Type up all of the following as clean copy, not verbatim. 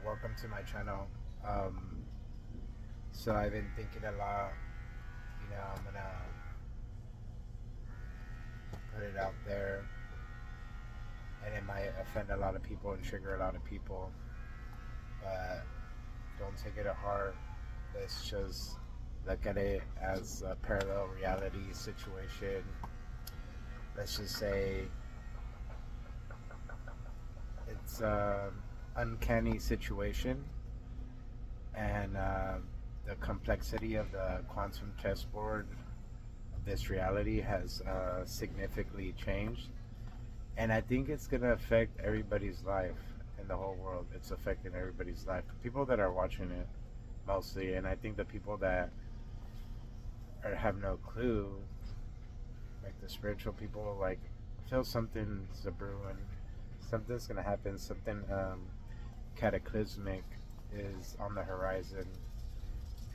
Welcome to my channel. Um, so I've been thinking a lot. I'm gonna put it out there, and it might offend a lot of people and trigger a lot of people. But don't take it to heart. Let's just look at it as a parallel reality situation. Let's just say it's an uncanny situation, and the complexity of the quantum chessboard of this reality has significantly changed. And I think it's going to affect everybody's life in the whole world. It's affecting everybody's life. The people that are watching it mostly, and I think the people that have no clue, like the spiritual people, like feel something's a brewing, something's going to happen, something cataclysmic is on the horizon.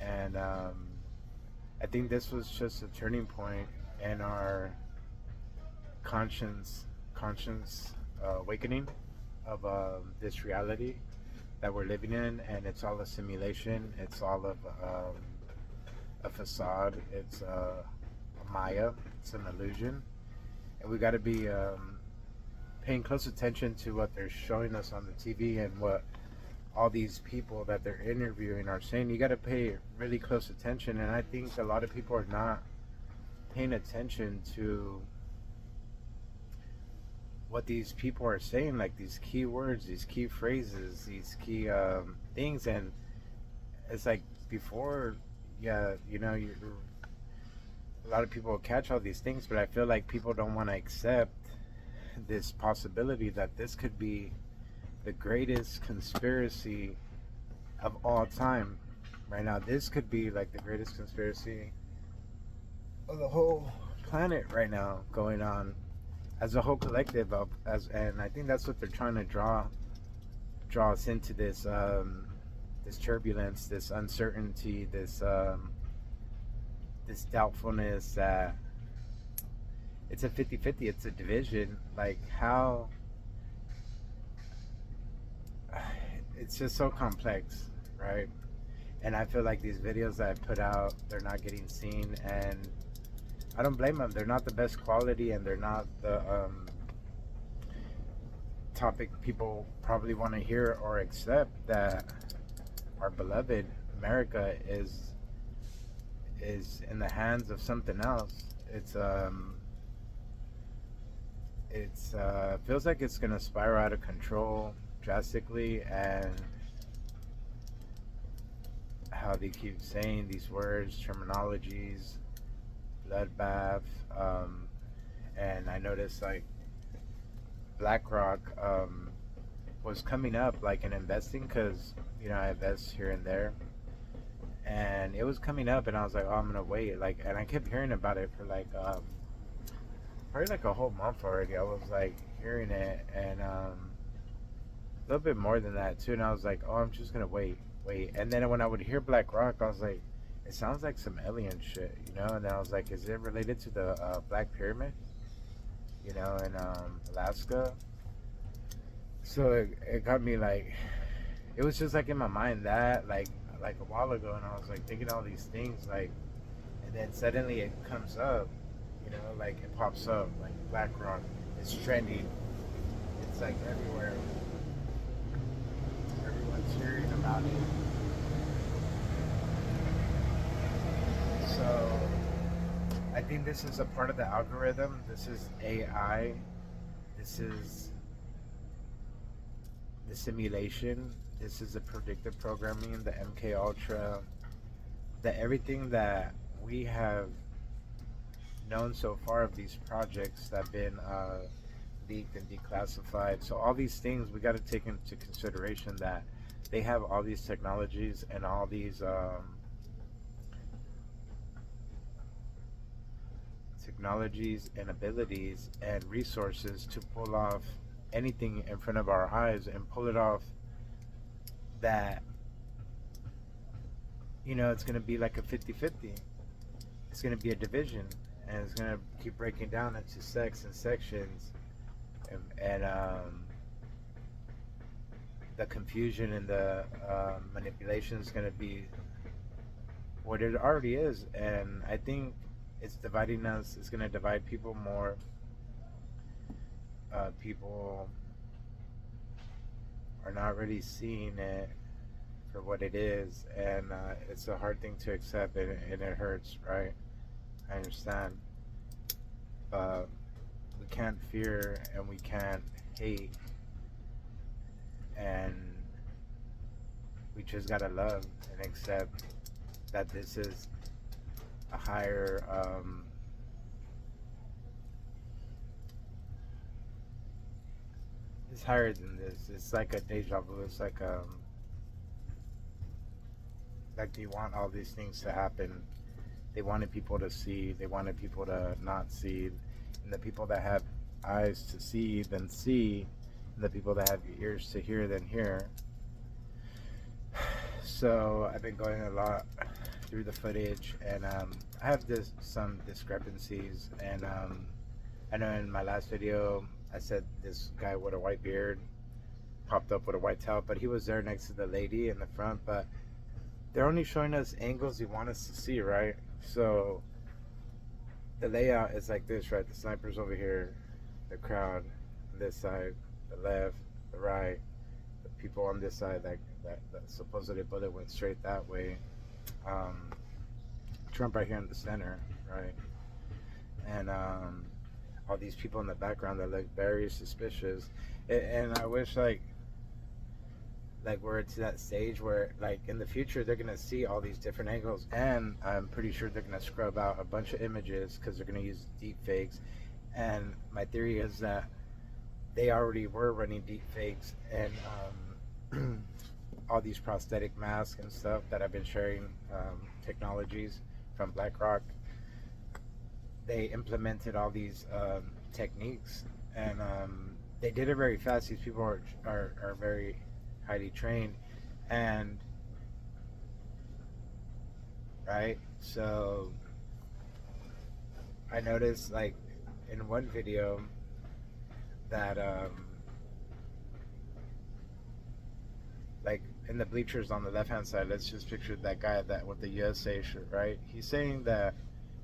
And I think this was just a turning point in our conscience conscience awakening of this reality that we're living in, and it's all a simulation. It's all of a facade. It's a maya. It's an illusion, and we got to be paying close attention to what they're showing us on the TV and what all these people that they're interviewing are saying. You got to pay really close attention, and I think a lot of people are not paying attention to what these people are saying, like these key words, these key phrases, these key things. And it's like before, yeah, a lot of people catch all these things, but I feel like people don't want to accept this possibility that this could be the greatest conspiracy of all time right now. This could be like the greatest conspiracy of the whole planet right now going on as a whole collective of as and I think that's what they're trying to draw us into this turbulence, this uncertainty, this doubtfulness that it's a 50-50, it's a division. Like how it's just so complex, right? And I feel like these videos that I put out, they're not getting seen, and I don't blame them. They're not the best quality, and they're not the topic people probably want to hear or accept. That our beloved America is in the hands of something else. It's feels like it's gonna spiral out of control drastically, and how they keep saying these words, terminologies, bloodbath, and I noticed like BlackRock was coming up like in investing, because I invest here and there, and it was coming up, and I was like, oh, I'm gonna wait, like, and I kept hearing about it for like probably like a whole month already. I was like hearing it, and a little bit more than that too, and I was like, oh, I'm just gonna wait, and then when I would hear BlackRock, I was like, it sounds like some alien shit, and then I was like, is it related to the Black Pyramid, in Alaska? So it got me like, it was just like in my mind that like a while ago, and I was like thinking all these things, like, and then suddenly it comes up, like it pops up, like BlackRock is trending. It's like everywhere. Everyone's hearing about it. So I think this is a part of the algorithm. This is AI. This is the simulation. This is the predictive programming, the MK Ultra, the everything that we have known so far of these projects that have been leaked and declassified. So all these things we got to take into consideration, that they have all these technologies and all these technologies and abilities and resources to pull off anything in front of our eyes and pull it off, that it's going to be like a 50-50. It's going to be a division, and it's going to keep breaking down into sects and sections, and the confusion and the manipulation is going to be what it already is. And I think it's dividing us. It's going to divide people more. People are not really seeing it for what it is, and it's a hard thing to accept, and it hurts, right? I understand. We can't fear and we can't hate, and we just gotta love and accept that this is a higher it's higher than this. It's like a deja vu. It's like they want all these things to happen. They wanted people to see, they wanted people to not see, and the people that have eyes to see then see, and the people that have ears to hear then hear. So I've been going a lot through the footage, and I have some discrepancies. And I know in my last video I said this guy with a white beard popped up with a white towel, but he was there next to the lady in the front. But they're only showing us angles they want us to see, right? So the layout is like this, right? The sniper's over here, the crowd on this side, the left, the right, the people on this side that supposedly bullet went straight that way. Trump right here in the center, right? And all these people in the background that look very suspicious. And I wish like we're to that stage where like in the future they're gonna see all these different angles, and I'm pretty sure they're gonna scrub out a bunch of images because they're gonna use deep fakes. And my theory is that they already were running deep fakes, and all these prosthetic masks and stuff that I've been sharing, technologies from BlackRock, they implemented all these techniques, and they did it very fast. These people are very highly trained, and right, so I noticed like in one video that like in the bleachers on the left hand side, let's just picture that guy that with the USA shirt, right? He's saying that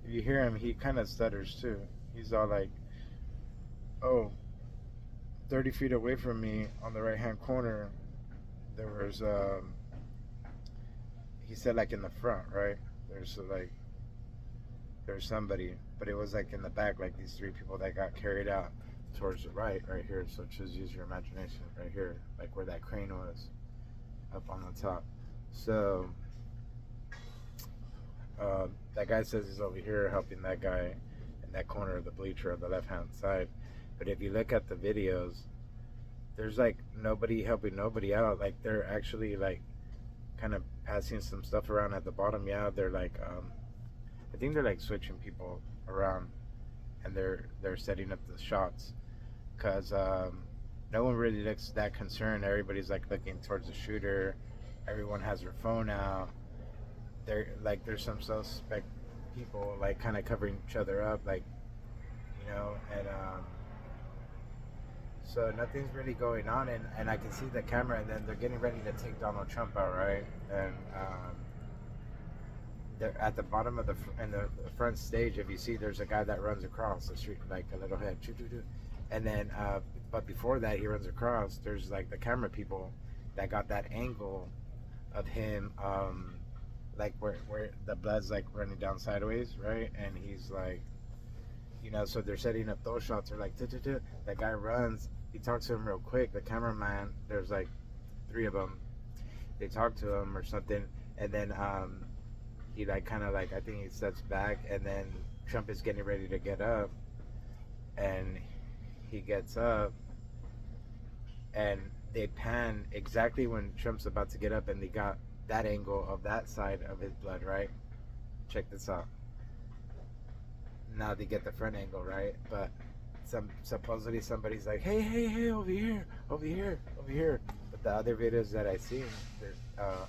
if you hear him, he kind of stutters too. He's all like, oh, 30 feet away from me on the right hand corner there was he said like in the front, right? There's somebody, but it was like in the back, like these three people that got carried out towards the right here. So just use your imagination right here, like where that crane was up on the top. So that guy says he's over here helping that guy in that corner of the bleacher on the left hand side. But if you look at the videos, there's like nobody helping nobody out. Like they're actually like kind of passing some stuff around at the bottom. Yeah, they're like I think they're like switching people around, and they're setting up the shots, because no one really looks that concerned. Everybody's like looking towards the shooter. Everyone has their phone out. There's some suspect people like kind of covering each other up, like, and so nothing's really going on, and I can see the camera, and then they're getting ready to take Donald Trump out, right? And they're at the bottom of the front stage. If you see, there's a guy that runs across the street like a little head, and then but before that he runs across, there's like the camera people that got that angle of him, like where the blood's like running down sideways, right? And he's like, so they're setting up those shots. They're like, that guy runs. He talks to him real quick. The cameraman, there's like three of them. They talk to him or something, and then he like kind of like, I think he steps back, and then Trump is getting ready to get up, and he gets up, and they pan exactly when Trump's about to get up, and they got that angle of that side of his blood, right? Check this out. Now they get the front angle, right? But supposedly somebody's like, hey, over here. But the other videos that I see,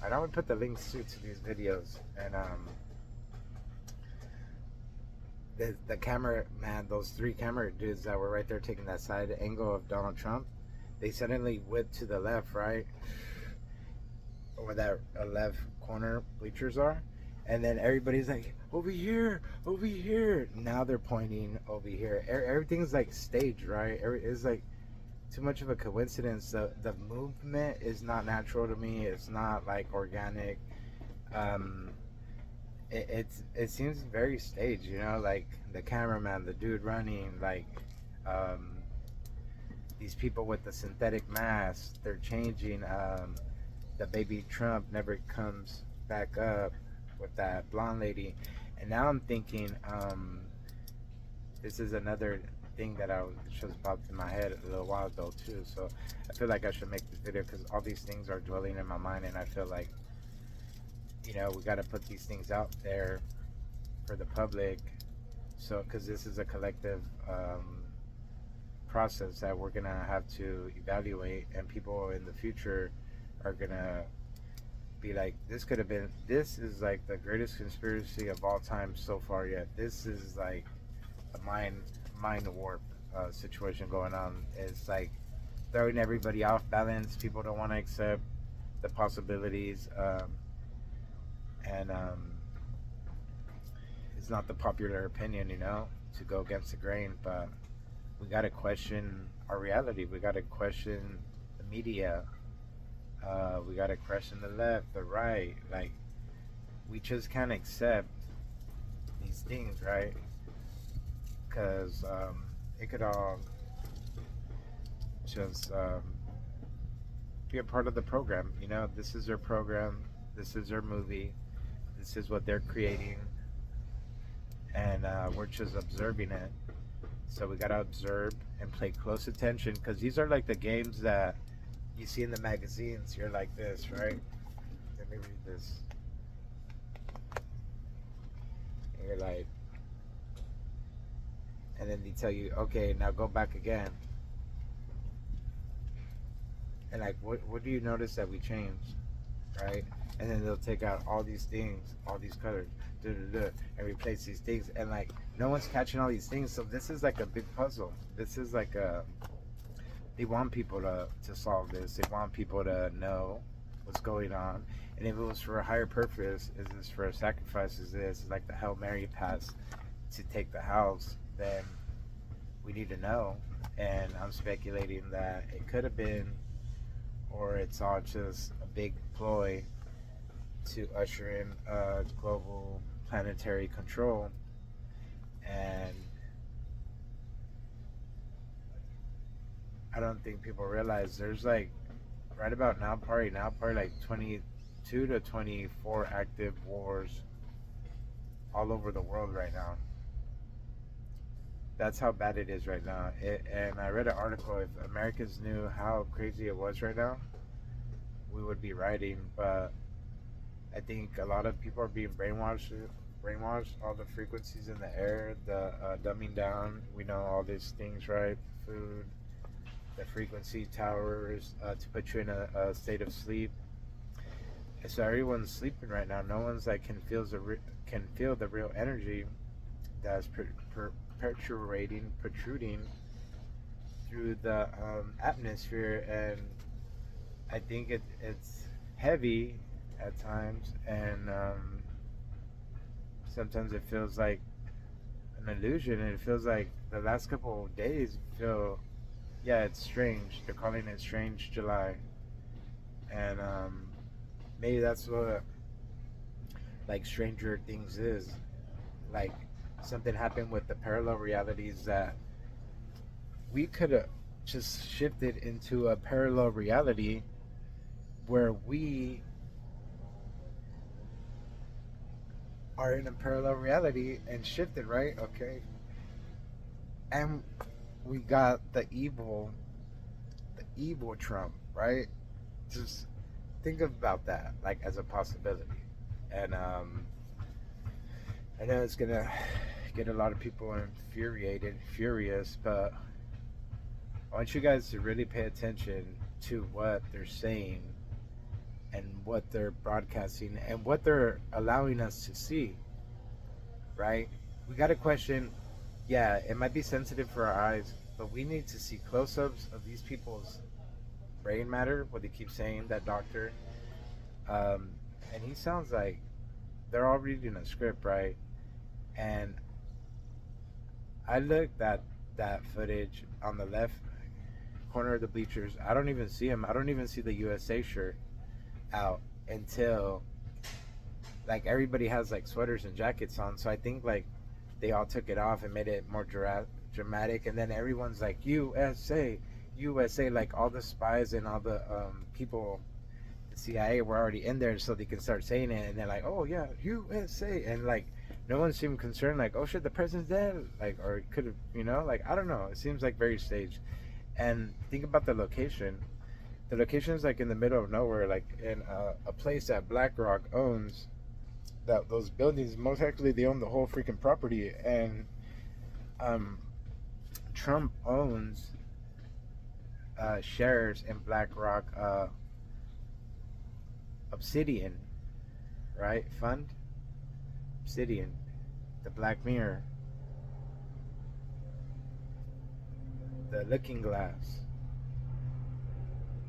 and I would put the links to these videos, and the camera man, those three camera dudes that were right there taking that side angle of Donald Trump, they suddenly whip to the left, right, where that left corner bleachers are, and then everybody's like, over here, over here. Now they're pointing over here. Everything's like staged, right? It's like too much of a coincidence. The movement is not natural to me. It's not like organic. Um, it seems very staged, you know, like the cameraman, the dude running, like um, these people with the synthetic masks. They're changing. The baby Trump never comes back up with that blonde lady, and now I'm thinking, this is another thing that just popped in my head a little while ago too. So I feel like I should make this video because all these things are dwelling in my mind, and I feel like, you know, we got to put these things out there for the public. So because this is a collective process that we're gonna have to evaluate, and people in the future are gonna be like, this is like the greatest conspiracy of all time so far yet. This is like a mind warp situation going on. It's like throwing everybody off balance. People don't want to accept the possibilities, and it's not the popular opinion, you know, to go against the grain. But we got to question our reality. We got to question the media. We got to question the left, the right. Like, we just can't accept these things, right? Because it could all just be a part of the program. You know, this is their program, this is their movie, this is what they're creating, and we're just observing it. So we gotta observe and pay close attention, because these are like the games that you see in the magazines. You're like this, right? Let me read this. And you're like, and then they tell you, okay, now go back again. And like, what do you notice that we changed, right? And then they'll take out all these things, all these colors, and replace these things. And like, no one's catching all these things. So this is like a big puzzle. This is like they want people to solve this. They want people to know what's going on. And if it was for a higher purpose, is this for a sacrifice? Is this like the Hail Mary pass to take the house? Then we need to know. And I'm speculating that it could have been, or it's all just a big ploy to usher in global planetary control. And I don't think people realize there's like, right about now, probably like 22 to 24 active wars all over the world right now. That's how bad it is right now. And I read an article, if Americans knew how crazy it was right now, we would be rioting. But I think a lot of people are being brainwashed, all the frequencies in the air, the dumbing down. We know all these things, right? Food, the frequency towers, to put you in a state of sleep. And so everyone's sleeping right now. No one's like can feel the real energy that's protruding through the atmosphere. And I think it's heavy at times, and sometimes it feels like an illusion, and it feels like the last couple of days feel, yeah, it's strange. They're calling it Strange July. And maybe that's what like Stranger Things is. Like, something happened with the parallel realities that we could have just shifted into a parallel reality where we are in a parallel reality and shifted, right? Okay. And we got the evil Trump, right? Just think about that, like, as a possibility. And I know it's gonna get a lot of people furious, but I want you guys to really pay attention to what they're saying and what they're broadcasting and what they're allowing us to see, right? We got to question, yeah, it might be sensitive for our eyes, but we need to see close-ups of these people's brain matter. What they keep saying, that doctor, um, and he sounds like they're all reading a script, right? And I looked at that footage on the left corner of the bleachers. I don't even see him. I don't even see the USA shirt out until like everybody has like sweaters and jackets on. So I think like they all took it off and made it more dramatic. And then everyone's like USA, USA. Like all the spies and all the people, the CIA were already in there, so they can start saying it. And they're like, oh yeah, USA, and like no one seemed concerned. Like, oh shit, the president's dead. Like, or it could have, like I don't know. It seems like very staged. And think about the location. The location is like in the middle of nowhere, like in a place that BlackRock owns. That those buildings, most actually, they own the whole freaking property, and um, Trump owns shares in BlackRock Obsidian, right? Fund Obsidian, the Black Mirror, the Looking Glass.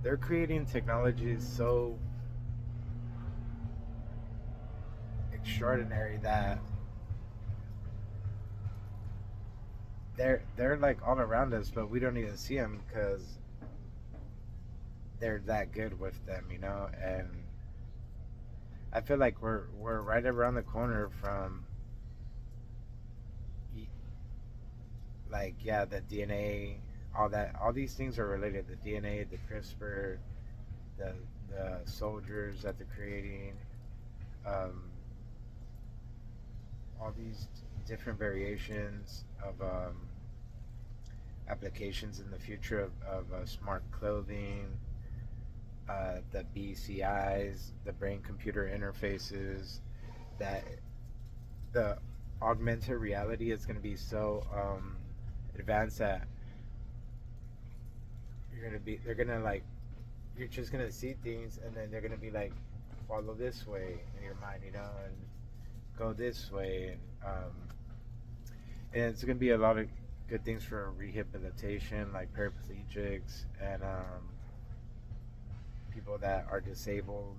They're creating technologies so extraordinary that they're like all around us, but we don't even see them because they're that good with them, And I feel like we're right around the corner from like the DNA, all these things are related. The DNA, the CRISPR, the soldiers that they're creating, all these different variations of applications in the future of smart clothing, the BCIs, the brain computer interfaces, that the augmented reality is going to be so advanced that they're going to like, you're just going to see things and then they're going to be like, follow this way in your mind, and go this way. And it's going to be a lot of good things for rehabilitation, like paraplegics and people that are disabled.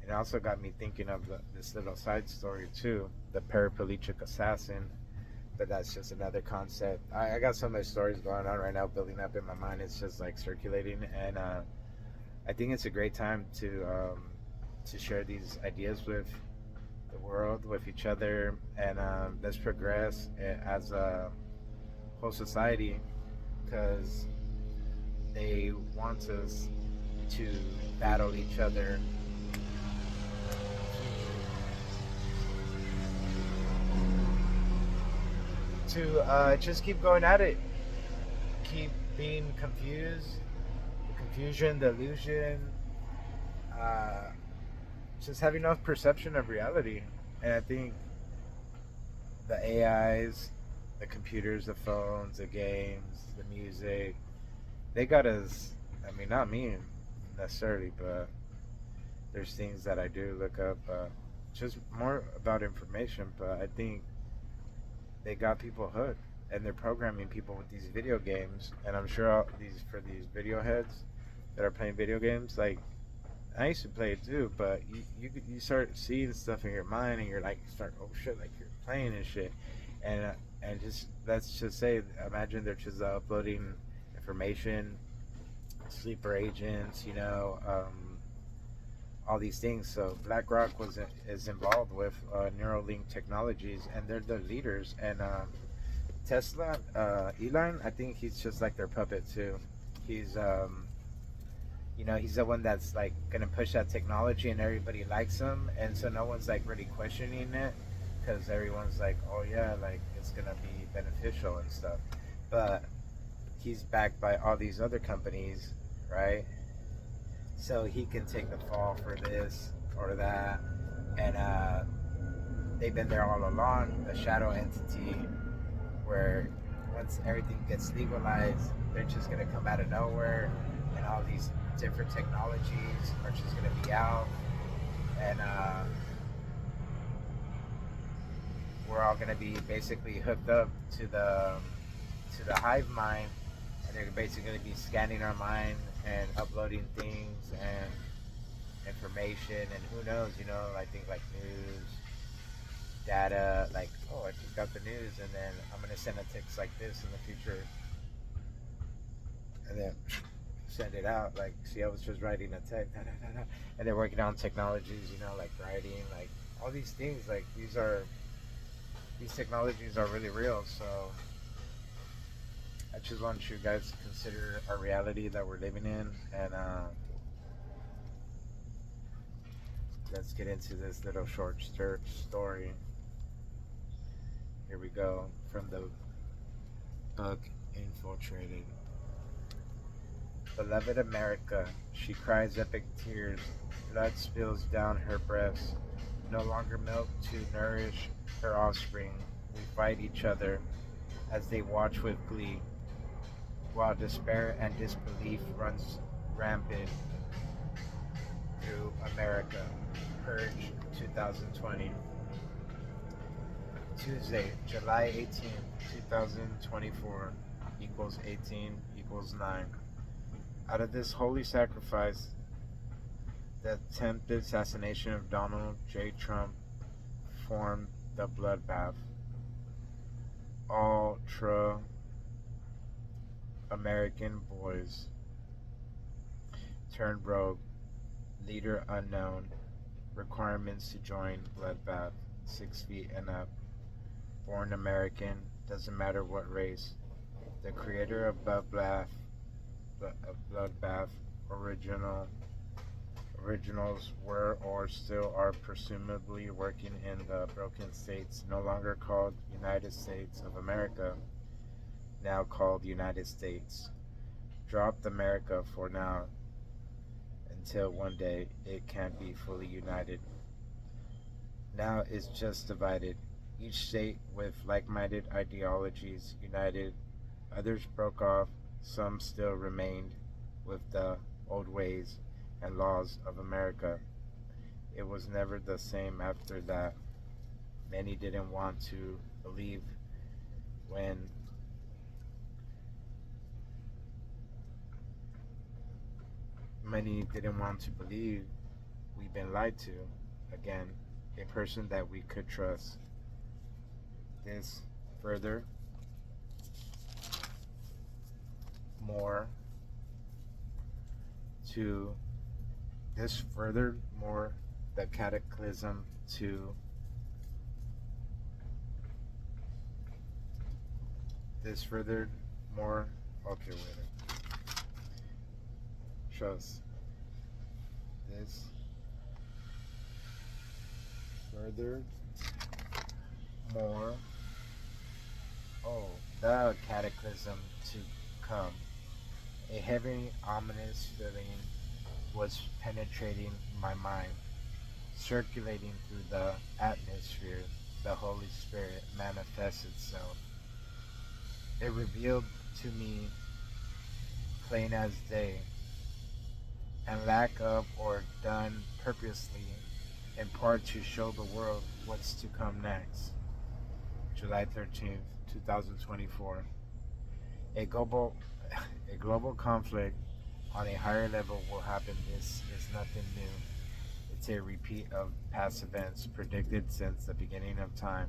It also got me thinking of this little side story too, the paraplegic assassin. But that's just another concept. I got so much stories going on right now, building up in my mind. It's just like circulating, and I think it's a great time to share these ideas with the world, with each other, and let's progress as a whole society, because they want us to battle each other, to just keep going at it, keep being confused, the confusion, the illusion, just having no perception of reality. And I think the AIs, the computers, the phones, the games, the music, they got us. I mean, not me necessarily, but there's things that I do look up, just more about information. But I think they got people hooked, and they're programming people with these video games. And I'm sure for these video heads that are playing video games, like I used to play it too, but you start seeing stuff in your mind, and you're like, oh shit, like you're playing and shit, and just let's just say, imagine they're just uploading information, sleeper agents, all these things. So BlackRock is involved with Neuralink Technologies, and they're the leaders. And Tesla, Elon, I think he's just like their puppet too. He's he's the one that's like gonna push that technology, and everybody likes him, and so no one's like really questioning it, because everyone's like, oh yeah, like it's gonna be beneficial and stuff. But he's backed by all these other companies, right? So he can take the fall for this or that. And they've been there all along, the shadow entity, where once everything gets legalized, they're just going to come out of nowhere, and all these different technologies are just going to be out. And we're all going to be basically hooked up to the hive mind, and they're basically going to be scanning our mind and uploading things and information, and who knows, I think like news, data, like, oh, I just got the news, and then I'm gonna send a text like this in the future, and then send it out. Like, see, I was just writing a text, da, da, da, da. And they're working on technologies, like writing, like all these things. Like these technologies are really real. So I just want you guys to consider our reality that we're living in, and let's get into this little short story. Here we go from the book Infiltrated. Beloved America, she cries epic tears, blood spills down her breast. No longer milk to nourish her offspring. We fight each other as they watch with glee, while despair and disbelief runs rampant through America. Purge 2020. Tuesday, July 18th, 2024 equals 18 equals 9. Out of this holy sacrifice, the attempted assassination of Donald J. Trump formed the bloodbath. Ultra American boys turned rogue, leader unknown, requirements to join bloodbath, 6 feet and up. Born American, doesn't matter what race. The creator of Bloodbath, originals were or still are presumably working in the broken states, no longer called United States of America, now called United States. Dropped America for now, until one day it can't be fully united. Now it's just divided. Each state with like-minded ideologies united. Others broke off. Some still remained with the old ways and laws of America. It was never the same after that. Many didn't want to believe when many didn't want to believe we've been lied to. Again, a person that we could trust. This further more to this further more the cataclysm to this further more okay wait trust this further more the cataclysm to come. A heavy, ominous feeling was penetrating my mind, circulating through the atmosphere. The Holy Spirit manifests itself. It revealed to me, plain as day, and lack of or done purposely, in part to show the world what's to come next. July 13th, 2024. A global conflict on a higher level will happen. This is nothing new. It's a repeat of past events predicted since the beginning of time.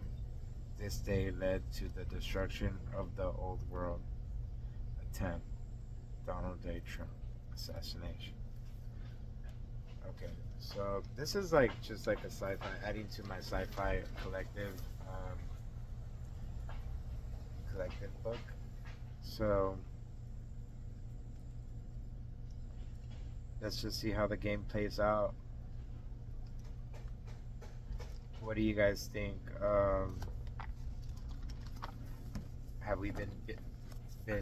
This day led to the destruction of the old world. Attempt. Donald J. Trump assassination. Okay, so this is like just like a sci-fi, adding to my sci-fi collective book. So let's just see how the game plays out. What do you guys think? Have we been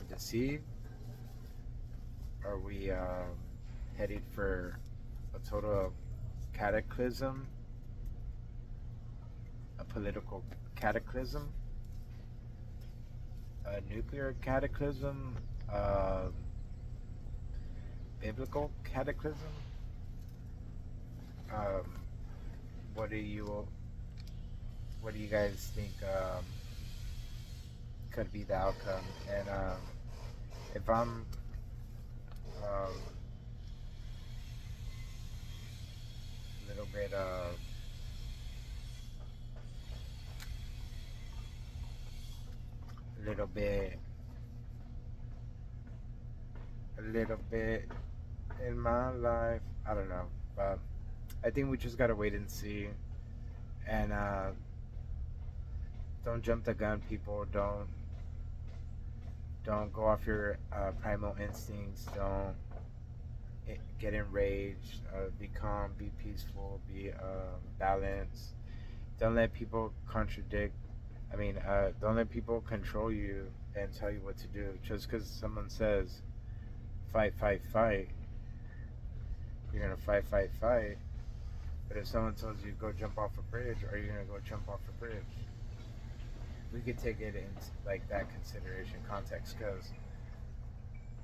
deceived? Are we headed for a total cataclysm? A political cataclysm? A nuclear cataclysm? Biblical cataclysm? What do you guys think could be the outcome? And if I'm bit a little bit a little bit in my life. I don't know, but I think we just gotta wait and see. And don't jump the gun, people. Don't go off your primal instincts. Don't get enraged. Be calm. Be peaceful. Be balanced. Don't let people contradict. Don't let people control you and tell you what to do. Just because someone says fight, fight, fight, you're gonna fight, fight, fight. But if someone tells you go jump off a bridge, are you gonna go jump off a bridge? We could take it in like that consideration context, because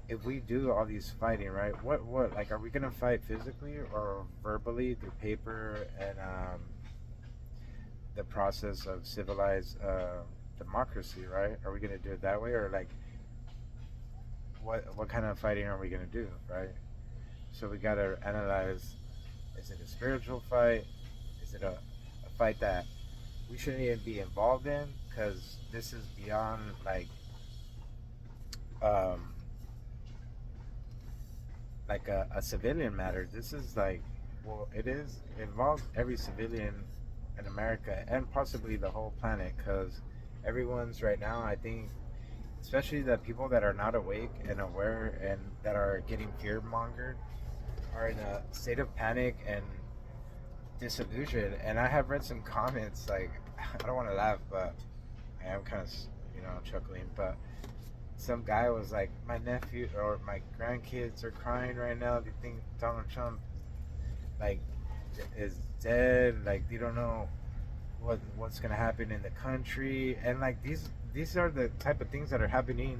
if we do all these fighting, right? What like are we gonna fight physically or verbally through paper and the process of civilized democracy, right? Are we gonna do it that way, or like what kind of fighting are we gonna do, right? So we gotta analyze: is it a spiritual fight? Is it a fight that we shouldn't even be involved in? Because this is beyond um, like a civilian matter. This is like, well, it involves every civilian in America and possibly the whole planet, because everyone's right now, I think, especially the people that are not awake and aware and that are getting fear mongered, are in a state of panic and disillusion. And I have read some comments, like, I don't want to laugh, but I am kind of, chuckling. But some guy was like, my nephew or my grandkids are crying right now. They think Donald Trump, like, is dead. Like, they don't know what's gonna happen in the country. And like these are the type of things that are happening.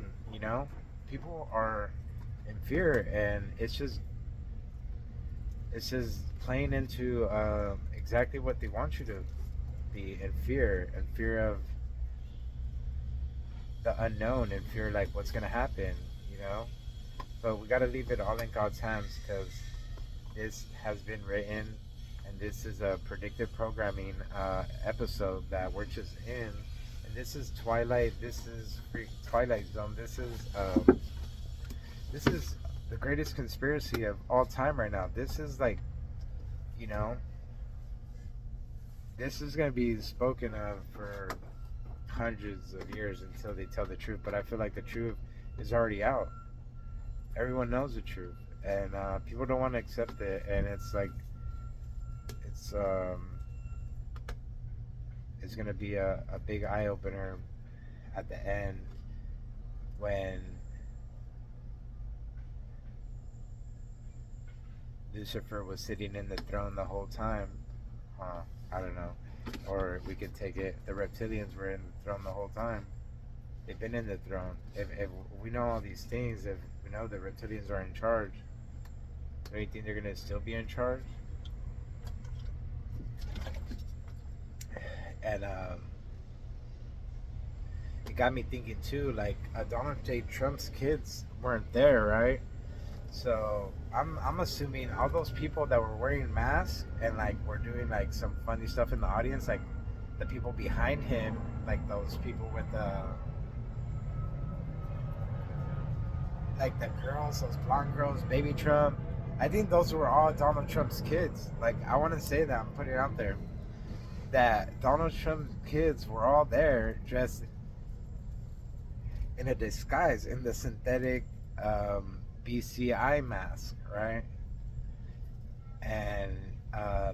People are in fear, and it's just playing into exactly what they want you to be, in fear of the unknown, and fear like what's gonna happen. But we gotta leave it all in God's hands, because this has been written, and this is a predictive programming episode that we're just in. And this is Twilight. This is Twilight Zone. This is the greatest conspiracy of all time right now. This is like, you know, this is going to be spoken of for hundreds of years until they tell the truth. But I feel like the truth is already out. Everyone knows the truth, and people don't want to accept it. And it's like, it's it's going to be a big eye opener at the end, when Lucifer was sitting in the throne the whole time. I don't know. Or we could take it, the reptilians were in the throne the whole time. They've been in the throne. If we know all these things, if we know the reptilians are in charge, do you think they're going to still be in charge? And it got me thinking too, like, Donald J. Trump's kids weren't there, right? So I'm assuming all those people that were wearing masks and like were doing like some funny stuff in the audience, like the people behind him, like those people with the girls, those blonde girls, baby Trump. I think those were all Donald Trump's kids. Like, I want to say that, I'm putting it out there, that Donald Trump's kids were all there dressed in a disguise, in the synthetic BCI mask, right? And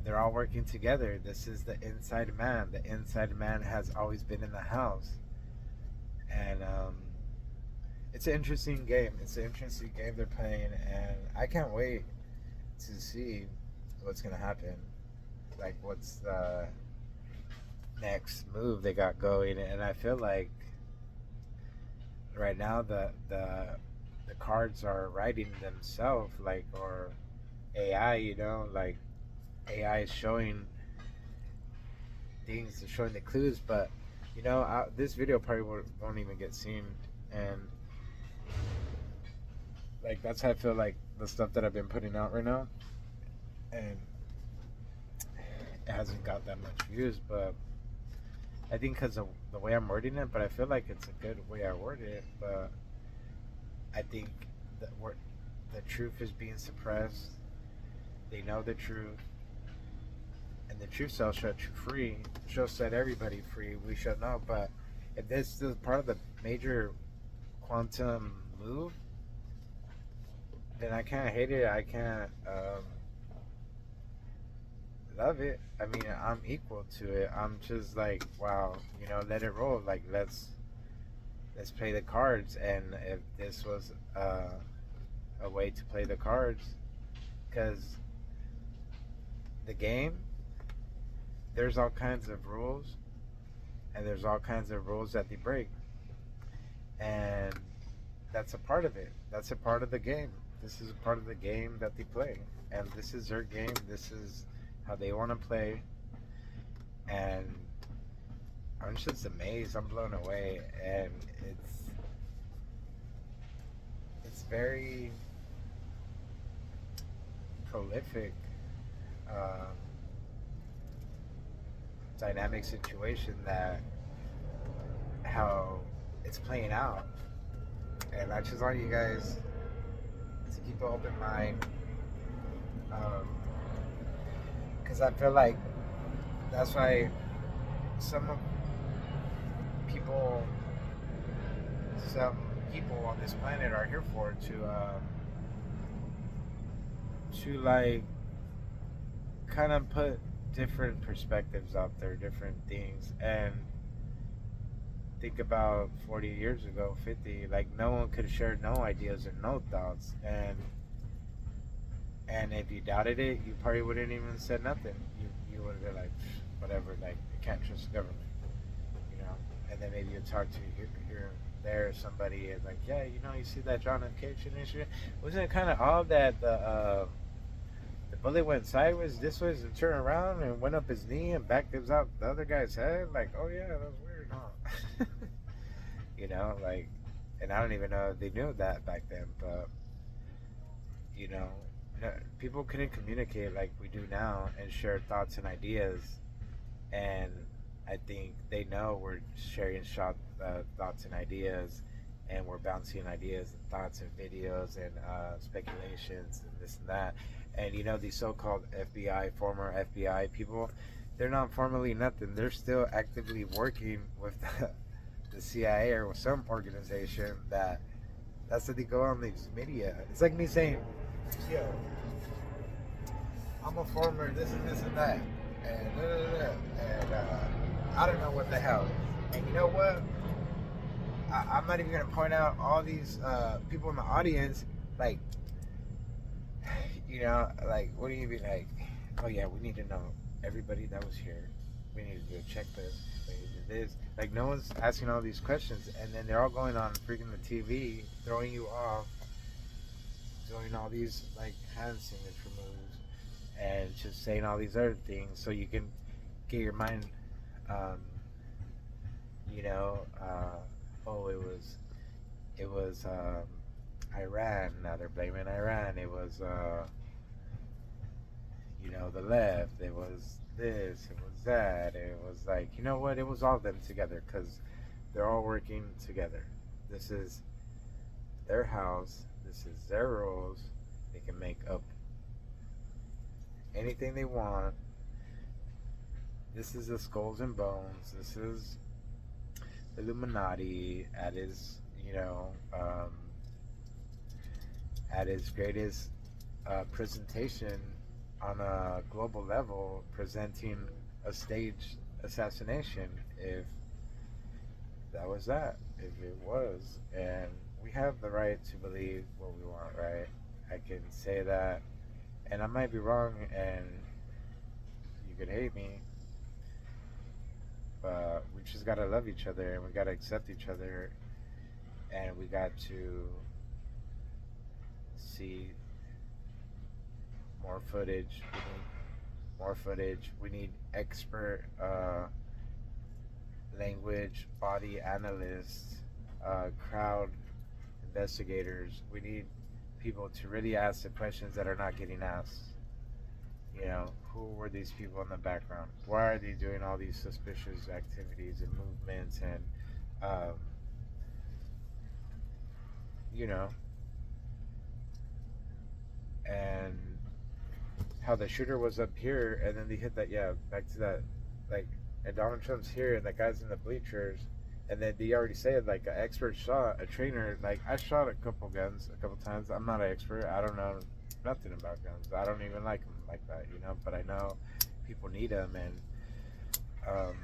they're all working together. This is the inside man. The inside man has always been in the house. And it's an interesting game. It's an interesting game they're playing, and I can't wait to see what's going to happen. Like, what's the next move they got going. And I feel like right now the cards are writing themselves, like, or AI, like AI is showing things, showing the clues. But this video probably won't even get seen. And like, that's how I feel like the stuff that I've been putting out right now. And it hasn't got that much views, but I think because of the way I'm wording it, but I feel like it's a good way I worded it. But I think that the truth is being suppressed. They know the truth, and the truth shall set you free. Shall set everybody free. We shall know. But if this is part of the major quantum move, then I can't hate it. I can't love it. I mean, I'm equal to it. I'm just like, wow, let it roll. Like, let's play the cards. And if this was a way to play the cards, because the game, there's all kinds of rules, and there's all kinds of rules that they break, and that's a part of it. That's a part of the game. This is a part of the game that they play, and this is their game. This is how they want to play, and I'm just amazed. I'm blown away, and it's very prolific, um, dynamic situation that how it's playing out, and I just want you guys to keep an open mind, because I feel like that's why some people, some people on this planet are here for to like kind of put different perspectives out there, different things, and think about 40 years ago, 50, like no one could share no ideas or no thoughts, and if you doubted it, you probably wouldn't even said nothing. You would have been like, whatever, like you can't trust the government, and then maybe you talk to here there somebody is like, yeah, you see that John F. Kennedy initiative? Wasn't it kind of odd that the bullet went sideways this way and turned around and went up his knee and backed him out the other guy's head? Like, oh yeah, that was weird, huh? Like, and I don't even know if they knew that back then, but no, people couldn't communicate like we do now and share thoughts and ideas, and I think they know we're sharing thoughts and ideas, and we're bouncing ideas and thoughts and videos and speculations and this and that. And these so-called FBI, former FBI people, they're not formally nothing. They're still actively working with the CIA or with some organization that's what they go on these media. It's like me saying, yo, I'm a former this and this and that, and I don't know what the hell. And you know what? I'm not even gonna point out all these people in the audience, like, like, what do you mean, like, oh yeah, we need to know everybody that was here. We need to do a checklist. We need to do this. Like, no one's asking all these questions, and then they're all going on freaking the TV, throwing you off, doing all these like hand signature moves, and just saying all these other things so you can get your mind, um, oh, it was Iran. Now they're blaming Iran. It was the left. It was this. It was that. It was like, you know what? It was all of them together because they're all working together. This is their house. This is their rules. They can make up anything they want. This is the skulls and bones. This is the Illuminati at his, at his greatest presentation on a global level, presenting a staged assassination. If that was that, if it was, and we have the right to believe what we want, right? I can say that, and I might be wrong, and you could hate me, but we just gotta love each other, and we gotta accept each other, and we got to see more footage. We need more footage. We need expert language, body analysts, crowd investigators. We need people to really ask the questions that are not getting asked. You know, who were these people in the background? Why are they doing all these suspicious activities and movements and, um, you know, and how the shooter was up here and then they hit that, yeah, back to that, like, and Donald Trump's here and the guy's in the bleachers. And then they already said, like, an expert shot, a trainer. Like, I shot a couple guns a couple times. I'm not an expert. I don't know nothing about guns. I don't even like them like that, you know. But I know people need them. And um,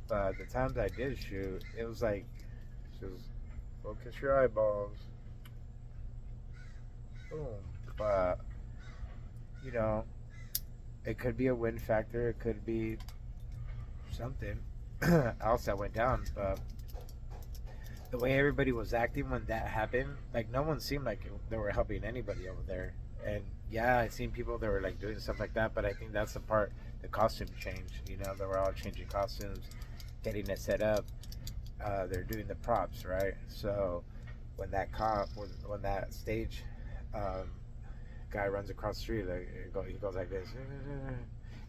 but the times I did shoot, it was like, just focus your eyeballs, boom. But you know, it could be a win factor. It could be something else that went down. But the way everybody was acting when that happened, like no one seemed like they were helping anybody over there. And yeah, I seen people that were like doing stuff like that, but I think that's the part, the costume change. You know, they were all changing costumes, getting it set up. They're doing the props, right? So when that when that stage um, guy runs across the street, like he goes like this,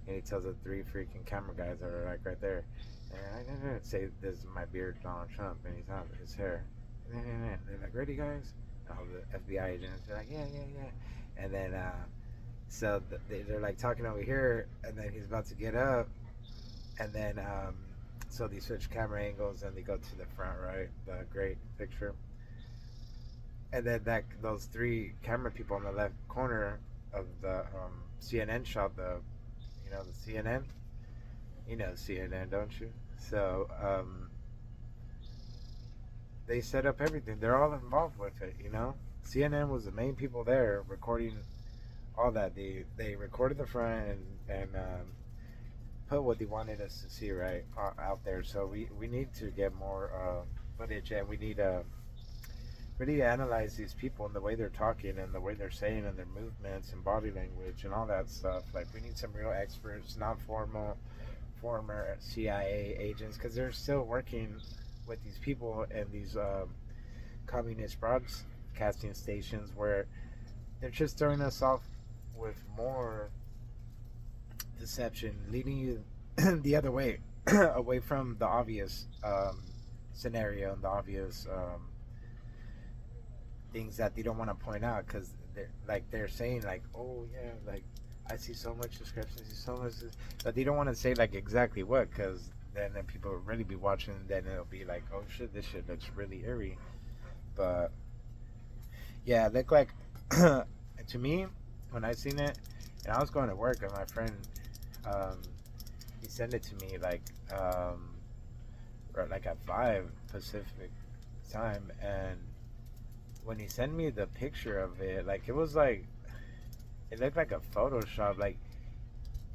and he tells the three freaking camera guys that are like right there, and say, "This is my beard, Donald Trump," and he's on his hair. They're like, "Ready, guys?" And all the FBI agents are like, "Yeah, yeah, yeah," and then so they're like talking over here, and then he's about to get up, and then so they switch camera angles and they go to the front, right, the great picture, and then that those three camera people in the left corner of the CNN shot the, you know, the CNN, you know CNN, don't you? So they set up everything. They're all involved with it, you know. CNN was the main people there recording all that. They recorded the front and put what they wanted us to see right out there. So we need to get more footage, and we need to really analyze these people and the way they're talking and the way they're saying and their movements and body language and all that stuff. Like we need some real experts, not former CIA agents, because they're still working with these people and these communist broadcasting stations where they're just throwing us off with more deception, leading you the other way, away from the obvious scenario and the obvious things that they don't want to point out, because they're saying like, oh yeah, like I see so much discrepancy, so much, but they don't want to say like exactly what, because then people will really be watching, and then it'll be like, oh shit, this shit looks really eerie. But yeah, it looked like to me when I seen it, and I was going to work, and my friend um, he sent it to me like at 5 Pacific time, and when he sent me the picture of it, like it was like, it looked like a Photoshop. Like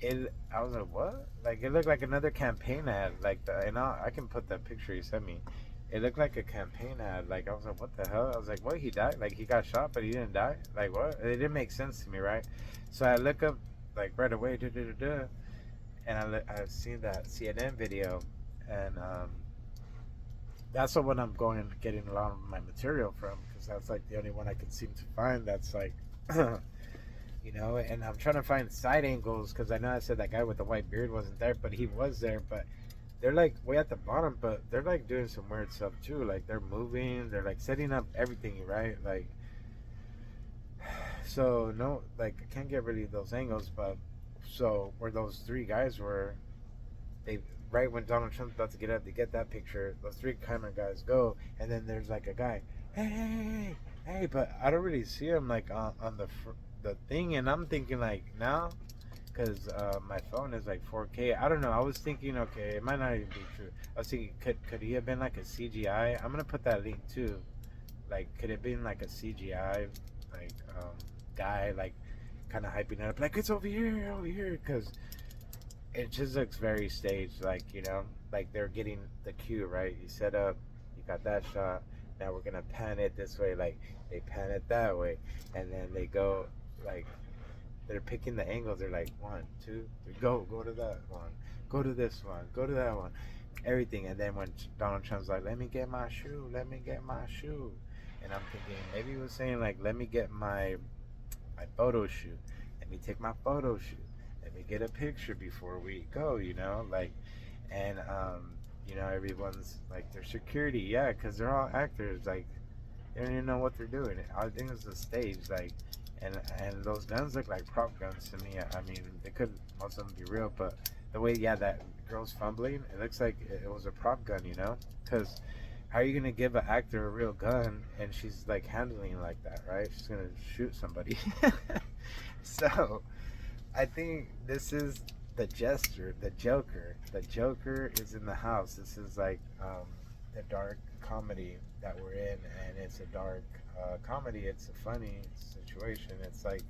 I was like, what? Like it looked like another campaign ad. Like and I can put that picture he sent me. It looked like a campaign ad. Like I was like, what the hell? I was like, what? He died? Like he got shot, but he didn't die? Like what? It didn't make sense to me, right? So I look up like right away, and I seen that CNN video, and that's the one I'm going and getting a lot of my material from, because that's like the only one I can seem to find that's like, you know. And I'm trying to find side angles, because I know I said that guy with the white beard wasn't there, but he was there. But they're like way at the bottom, but they're like doing some weird stuff too. Like they're moving, they're like setting up everything, right? Like, so no, like I can't get rid of those angles, but so where those three guys were, they, right when Donald Trump's about to get up to get that picture, those three camera guys go, and then there's like a guy, hey, but I don't really see him like on the thing, and I'm thinking like now, because my phone is like 4K. I don't know. I was thinking, okay, it might not even be true. I was thinking, could he have been like a CGI? I'm gonna put that link too. Like, could it have been like a CGI, like guy, like kind of hyping it up, like it's over here, because it just looks very staged, like, you know, like they're getting the cue, right? You set up, you got that shot, now we're gonna pan it this way, like they pan it that way, and then they go, like, they're picking the angles, they're like 1, 2, 3, go to that one, go to this one, go to that one, everything. And then when Donald Trump's like, let me get my shoe, and I'm thinking maybe he was saying like, let me get my photo shoot, and let me take my photo shoot, let me get a picture before we go, like, and everyone's like their security, yeah, because they're all actors, like they don't even know what they're doing. I think it's a stage, like, and those guns look like prop guns to me. I mean, they could most of them be real, but the way, yeah, that girl's fumbling, it looks like it was a prop gun, because how are you gonna give an actor a real gun and she's like handling it like that, right? She's gonna shoot somebody. So I think this is the jester, the Joker. The Joker is in the house. This is like the dark comedy that we're in, and it's a dark comedy. It's a funny situation. It's like,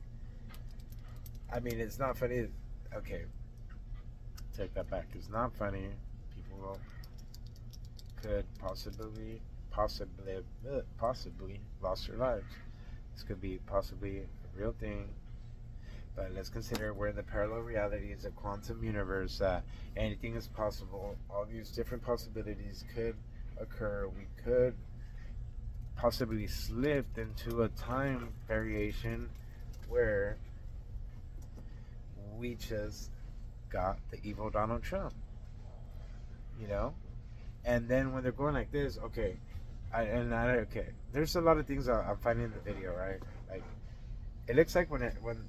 I mean, it's not funny. Okay, take that back. It's not funny. People could possibly lost their lives. This could be possibly a real thing. But let's consider we're in the parallel realities, a quantum universe, that anything is possible. All these different possibilities could occur. We could possibly slip into a time variation where we just got the evil Donald Trump, you know? And then when they're going like this, okay, there's a lot of things I'm finding in the video, right? Like, it looks like when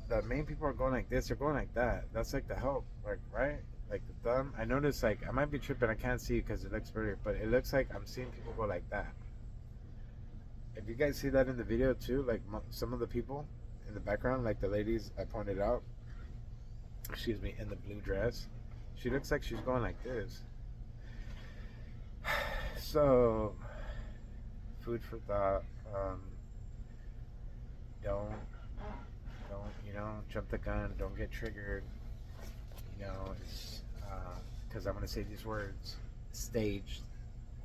the main people are going like this, they're going like that. That's like the help, like, right? Like the thumb. I noticed, like, I might be tripping. I can't see because it looks blurry, but it looks like I'm seeing people go like that. If you guys see that in the video too, like some of the people in the background, like the ladies I pointed out, excuse me, in the blue dress, she looks like she's going like this. So, food for thought. Don't jump the gun. Don't get triggered. It's because I'm going to say these words: staged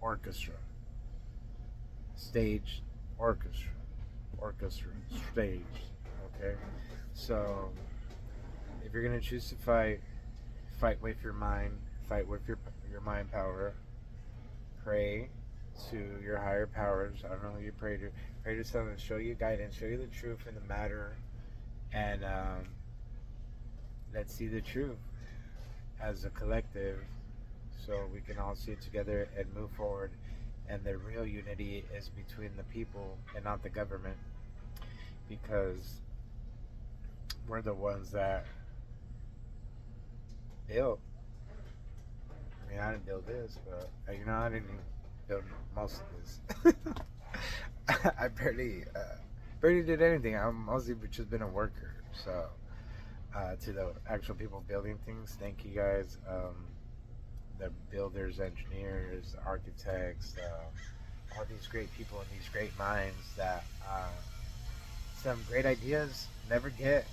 orchestra, staged orchestra, orchestra, staged. Okay, so if you're going to choose to fight with your mind, fight with your mind power. Pray to your higher powers. I don't know who you pray to. Pray to someone, show you guidance, show you the truth in the matter, and let's see the truth as a collective, so we can all see it together and move forward. And the real unity is between the people and not the government, because we're the ones that built. I mean, I didn't build this, but I didn't build most of this. I barely did anything. I've mostly just been a worker. So, to the actual people building things, thank you guys. The builders, engineers, architects, all these great people and these great minds that some great ideas never get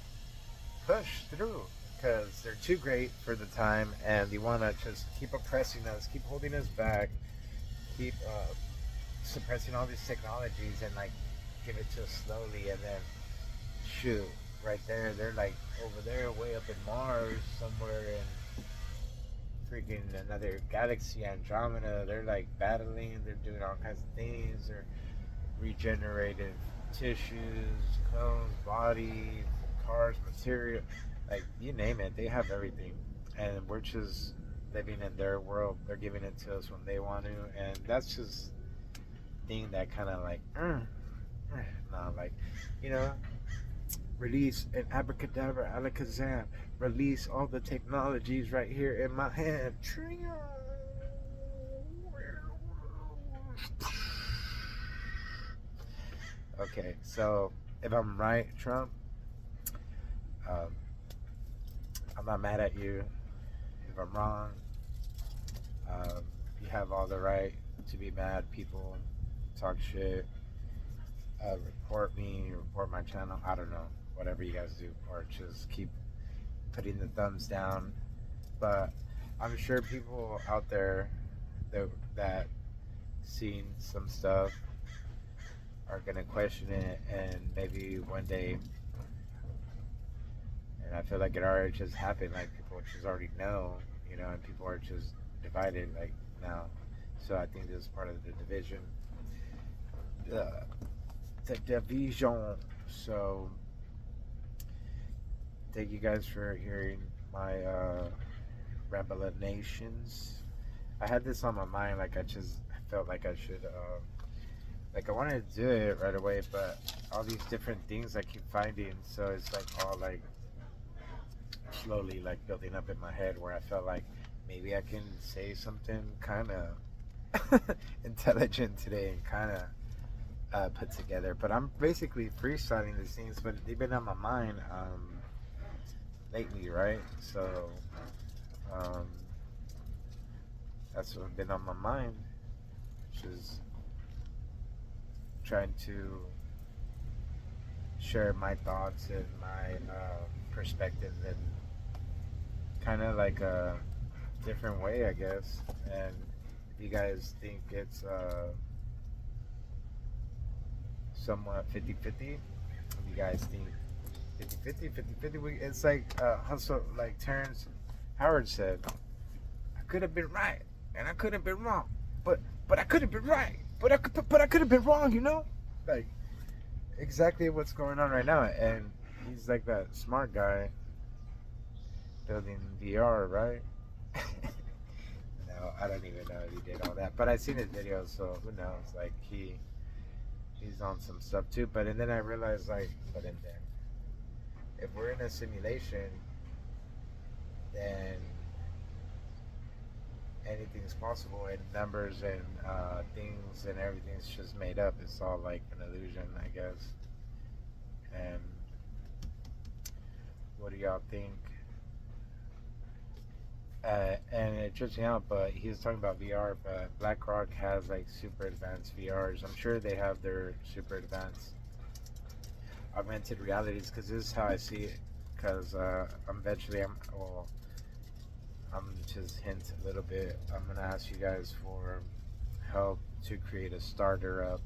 pushed through, because they're too great for the time, and they want to just keep oppressing us, keep holding us back, keep suppressing all these technologies, and like give it to us slowly, and then shoot, right there, they're like over there, way up in Mars, somewhere in freaking another galaxy, Andromeda. They're like battling, they're doing all kinds of things, they're regenerating tissues, clones, bodies, cars, material, like you name it, they have everything, and we're just living in their world. They're giving it to us when they want to, and that's just thing that kind of like, nah, like, release an abracadabra, alakazam, release all the technologies right here in my hand. Okay, so if I'm right, Trump, I'm not mad at you. If I'm wrong, you have all the right to be mad. People talk shit, report me, report my channel. I don't know, whatever you guys do, or just keep putting the thumbs down. But I'm sure people out there that seen some stuff are gonna question it, and maybe one day. And I feel like it already just happened. Like people just already know, and people are just divided like now. So I think this is part of the division, the division. So Thank you guys for hearing my revelations. I had this on my mind, like I just felt like I should, like I wanted to do it right away, but all these different things I keep finding, so it's like all like slowly like building up in my head where I felt like maybe I can say something kind of intelligent today and kind of put together. But I'm basically freestyling these things, but they've been on my mind lately, right? So um, that's what's been on my mind, which is trying to share my thoughts and my perspective in kind of like a different way, I guess. And if you guys think it's somewhat 50-50, if you guys think 50-50, 50-50, it's like hustle, like Terrence Howard said, I could have been right and I could have been wrong, but I could have been right, but I could have been wrong, you know, like exactly what's going on right now. And he's like that smart guy building VR, right? No, I don't even know if he did all that, but I seen his videos, so who knows? Like he's on some stuff too. But and then I realized like, but and then if we're in a simulation, then anything's possible, and numbers and things and everything's just made up. It's all like an illusion, I guess. And what do y'all think? And it trips me out, but he was talking about VR, but BlackRock has like super advanced VRs. I'm sure they have their super advanced augmented realities, because this is how I see it. Because I'm just hint a little bit. I'm gonna ask you guys for help to create a starter up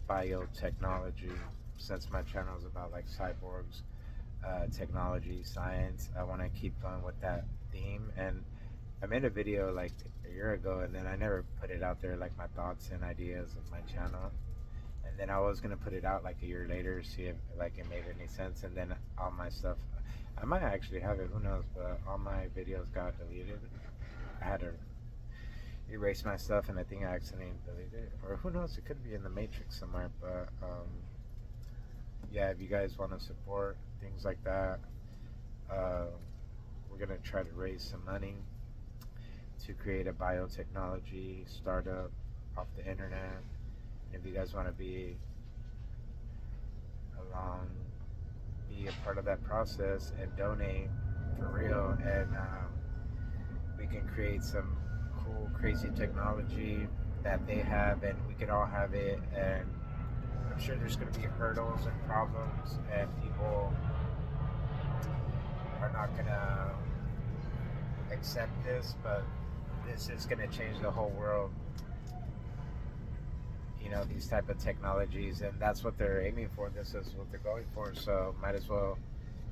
biotechnology. Since my channel is about like cyborgs, technology, science, I want to keep going with that theme. And I made a video like a year ago, and then I never put it out there, like my thoughts and ideas of my channel. And then I was gonna put it out like a year later, see if like it made any sense. And then all my stuff, I might actually have it, who knows? But all my videos got deleted. I had to erase my stuff, and I think I accidentally deleted it, or who knows? It could be in the matrix somewhere. But yeah, if you guys want to support things like that, uh, we're gonna try to raise some money to create a biotechnology startup off the internet. If you guys want to be along, be a part of that process and donate for real, and we can create some cool, crazy technology that they have, and we could all have it. And I'm sure there's going to be hurdles and problems, and people are not going to accept this, but this is going to change the whole world. You know, these type of technologies, and that's what they're aiming for. This is what they're going for, so might as well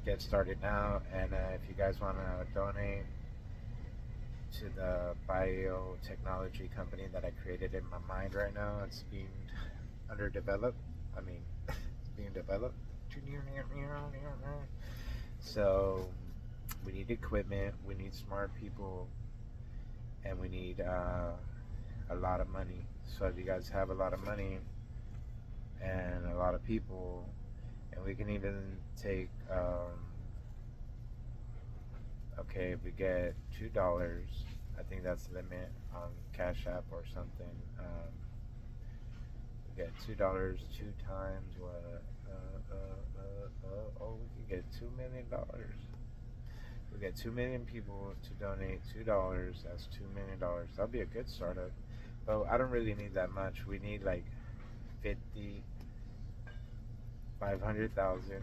get started now. And if you guys want to donate to the biotechnology company that I created in my mind right now, it's being underdeveloped. I mean, it's being developed. So we need equipment, we need smart people, and we need a lot of money. So if you guys have a lot of money and a lot of people, and we can even take, okay, if we get $2, I think that's the limit on Cash App or something. We get $2 two times what? Oh, we can get $2 million. We get 2 million people to donate $2. That's $2 million. That'll be a good startup. But I don't really need that much. We need like 50, 500,000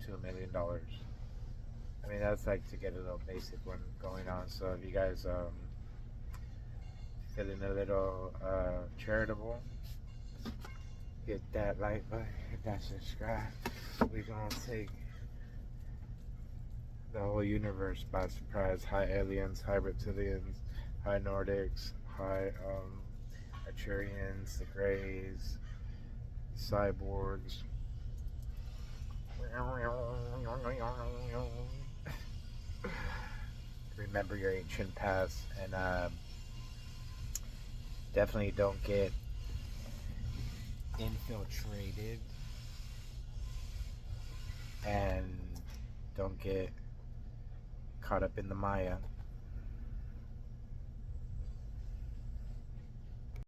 to $1 million. I mean, that's like to get a little basic one going on. So if you guys feeling a little charitable, hit that like button, hit that subscribe. We're gonna take the whole universe by surprise. Hi aliens, hi reptilians, hi Nordics, hi Arturians, the Greys, cyborgs. Remember your ancient past, and definitely don't get infiltrated, and don't get caught up in the Maya.